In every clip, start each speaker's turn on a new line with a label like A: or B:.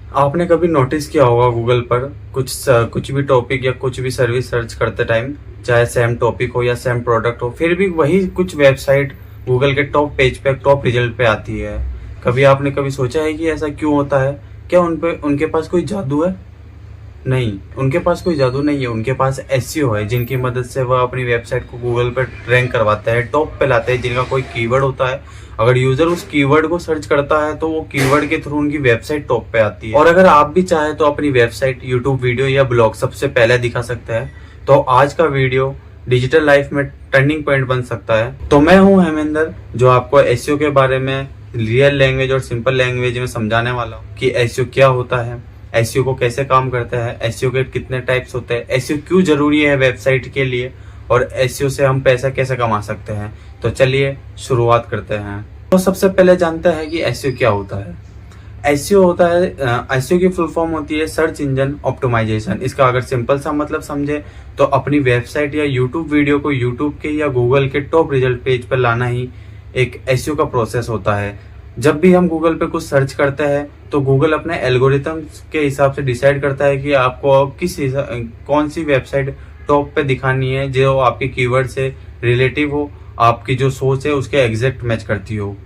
A: आपने कभी नोटिस किया होगा गूगल पर कुछ भी टॉपिक या कुछ भी सर्विस सर्च करते टाइम, चाहे सेम टॉपिक हो या सेम प्रोडक्ट हो, फिर भी वही कुछ वेबसाइट गूगल के टॉप पेज पे, टॉप रिजल्ट पे आती है। कभी आपने कभी सोचा है कि ऐसा क्यों होता है? क्या उनके पास कोई जादू है? नहीं, उनके पास कोई जादू नहीं है। उनके पास एसईओ है, जिनकी मदद से वह अपनी वेबसाइट को गूगल पर रैंक करवाता है, टॉप पे लाते हैं, जिनका कोई कीवर्ड होता है। अगर यूजर उस कीवर्ड को सर्च करता है तो वो कीवर्ड के थ्रू उनकी वेबसाइट टॉप पे आती है। और अगर आप भी चाहे तो अपनी वेबसाइट, यूट्यूब वीडियो या ब्लॉग सबसे पहले दिखा सकते हैं। तो आज का वीडियो डिजिटल लाइफ में टर्निंग पॉइंट बन सकता है। तो मैं हूं हेमेंद्र, जो आपको एसईओ के बारे में रियल लैंग्वेज और सिंपल लैंग्वेज में समझाने वाला हूं कि एसईओ क्या होता है, एसईओ को कैसे काम करता है, एसईओ के कितने टाइप्स होते हैं, एसईओ क्यों जरूरी है वेबसाइट के लिए, और एसईओ से हम पैसा कैसे कमा सकते हैं। तो चलिए शुरुआत करते हैं। तो सबसे पहले जानते हैं कि एसईओ क्या होता है। एसईओ होता है, एसईओ की फुल फॉर्म होती है सर्च इंजन ऑप्टिमाइजेशन। इसका अगर सिंपल सा मतलब समझे तो अपनी वेबसाइट या यूट्यूब वीडियो को यूट्यूब के या गूगल के टॉप रिजल्ट पेज पर लाना ही एक एसईओ का प्रोसेस होता है। जब भी हम गूगल पे कुछ सर्च करते हैं तो गूगल अपने एल्गोरिथम के हिसाब से डिसाइड करता है कि आपको कौन सी वेबसाइट टॉप पे दिखानी है, जो आपके कीवर्ड से रिलेटिव हो, आपकी जो सोच है उसके एग्जैक्ट मैच करती हो।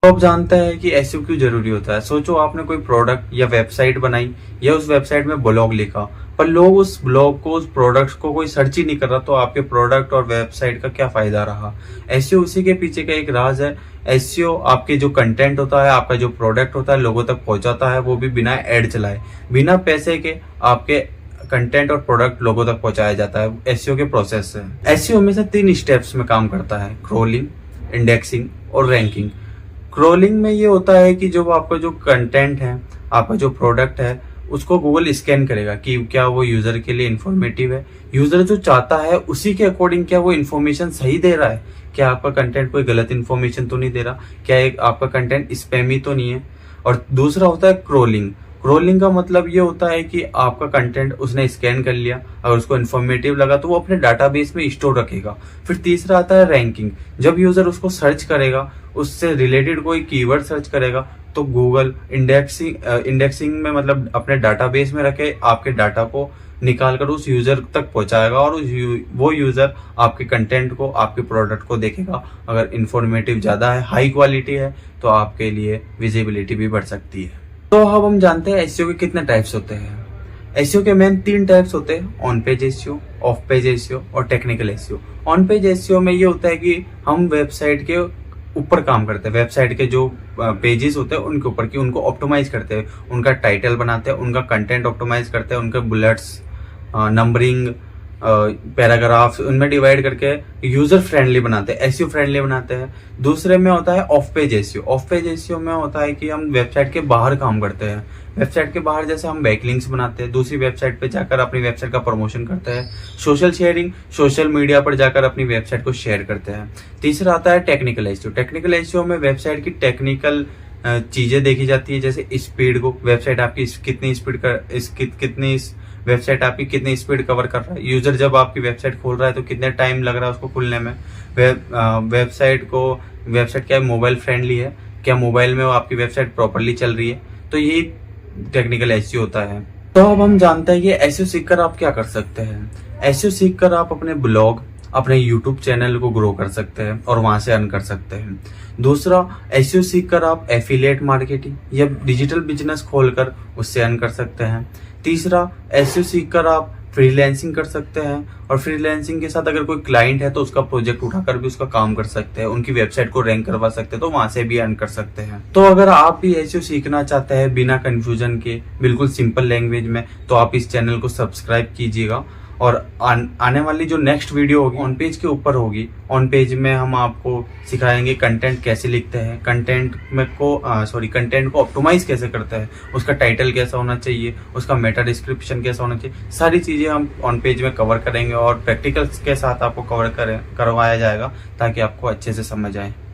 A: तो आप जानते हैं कि एसईओ क्यों जरूरी होता है। सोचो आपने कोई प्रोडक्ट या वेबसाइट बनाई या उस वेबसाइट में ब्लॉग लिखा, पर लोग उस ब्लॉग को, उस प्रोडक्ट को कोई सर्च ही नहीं कर रहा, तो आपके प्रोडक्ट और वेबसाइट का क्या फायदा रहा। एसईओ उसी के पीछे का एक राज है। एसईओ आपके जो कंटेंट होता है, आपका जो प्रोडक्ट होता है, लोगों तक पहुंचाता है, वो भी बिना एड चलाए, बिना पैसे के आपके कंटेंट और प्रोडक्ट लोगों तक पहुंचाया जाता है एसईओ के प्रोसेस से। एसईओ हमेशा 3 स्टेप्स में काम करता है: क्रोलिंग, इंडेक्सिंग और रैंकिंग। क्रोलिंग में ये होता है कि जो आपका जो कंटेंट है, आपका जो प्रोडक्ट है, उसको गूगल स्कैन करेगा कि क्या वो यूजर के लिए इंफॉर्मेटिव है, यूजर जो चाहता है उसी के अकॉर्डिंग क्या वो इन्फॉर्मेशन सही दे रहा है, क्या आपका कंटेंट कोई गलत इन्फॉर्मेशन तो नहीं दे रहा, क्या एक आपका कंटेंट स्पैमी तो नहीं है। और दूसरा होता है क्रोलिंग। क्रोलिंग का मतलब ये होता है कि आपका कंटेंट उसने स्कैन कर लिया, अगर उसको इन्फॉर्मेटिव लगा तो वो अपने डाटाबेस में स्टोर रखेगा। फिर तीसरा आता है रैंकिंग। जब यूजर उसको सर्च करेगा, उससे रिलेटेड कोई कीवर्ड सर्च करेगा, तो गूगल इंडेक्सिंग में मतलब अपने डाटाबेस में रखे आपके डाटा को निकाल कर उस यूजर तक पहुंचाएगा, और वो यूजर आपके कंटेंट को, आपके प्रोडक्ट को देखेगा। अगर इन्फॉर्मेटिव ज्यादा है, हाई क्वालिटी है, तो आपके लिए विजिबिलिटी भी बढ़ सकती है। तो अब हम जानते हैं एसईओ के कितने टाइप्स होते हैं। एसईओ के मेन 3 टाइप्स होते हैं: on page SEO, off page SEO और technical SEO. On page SEO में ये होता है कि हम वेबसाइट के ऊपर काम करते हैं, वेबसाइट के जो पेजेस होते हैं उनके ऊपर, कि उनको ऑप्टिमाइज करते हैं, उनका टाइटल बनाते हैं, उनका कंटेंट ऑप्टिमाइज करते हैं, उनके बुलेट्स, नंबरिंग, पैराग्राफ्स उनमें डिवाइड करके यूजर फ्रेंडली बनाते हैं, एसईओ फ्रेंडली बनाते हैं। दूसरे में होता है of page SEO. Off page SEO में होता है कि हम वेबसाइट के बाहर काम करते हैं। वेबसाइट के बाहर जैसे हम बैकलिंक्स बनाते हैं, दूसरी वेबसाइट पे जाकर अपनी वेबसाइट का प्रमोशन करते हैं, सोशल शेयरिंग, सोशल मीडिया पर जाकर अपनी वेबसाइट को शेयर करते हैं। तीसरा आता है टेक्निकल एसईओ। टेक्निकल एसईओ में वेबसाइट की टेक्निकल चीजें देखी जाती है, जैसे स्पीड को, वेबसाइट आपकी कितनी वेबसाइट आपकी कितनी स्पीड कवर कर रहा है, यूजर जब आपकी वेबसाइट खोल रहा है तो कितने टाइम लग रहा है उसको खुलने में, वेबसाइट क्या मोबाइल फ्रेंडली है, क्या मोबाइल में आपकी वेबसाइट प्रॉपरली चल रही है। तो यही टेक्निकल एसईओ होता है। तो अब हम जानते हैं कि एसईओ सीखकर आप क्या कर सकते हैं। एसईओ सीखकर आप अपने ब्लॉग, अपने यूट्यूब चैनल को ग्रो कर सकते हैं और वहां से अर्न कर सकते हैं। दूसरा, एसईओ सीखकर आप एफिलिएट मार्केटिंग या डिजिटल बिजनेस खोलकर उससे अर्न कर सकते हैं। तीसरा, एसईओ सीखकर आप फ्रीलांसिंग कर सकते हैं, और फ्रीलांसिंग के साथ अगर कोई क्लाइंट है तो उसका प्रोजेक्ट उठाकर भी उसका काम कर सकते हैं, उनकी वेबसाइट को रैंक करवा सकते हैं, तो वहां से भी अर्न कर सकते हैं। तो अगर आप भी एसईओ सीखना चाहते हैं बिना कंफ्यूजन के, बिल्कुल सिंपल लैंग्वेज में, तो आप इस चैनल को सब्सक्राइब कीजिएगा। और आने वाली जो नेक्स्ट वीडियो होगी ऑन पेज के ऊपर होगी। ऑन पेज में हम आपको सिखाएंगे कंटेंट कैसे लिखते हैं, कंटेंट को ऑप्टिमाइज कैसे करते हैं, उसका टाइटल कैसा होना चाहिए, उसका मेटा डिस्क्रिप्शन कैसा होना चाहिए, सारी चीजें हम ऑन पेज में कवर करेंगे और प्रैक्टिकल्स के साथ आपको करवाया जाएगा, ताकि आपको अच्छे से समझ आए।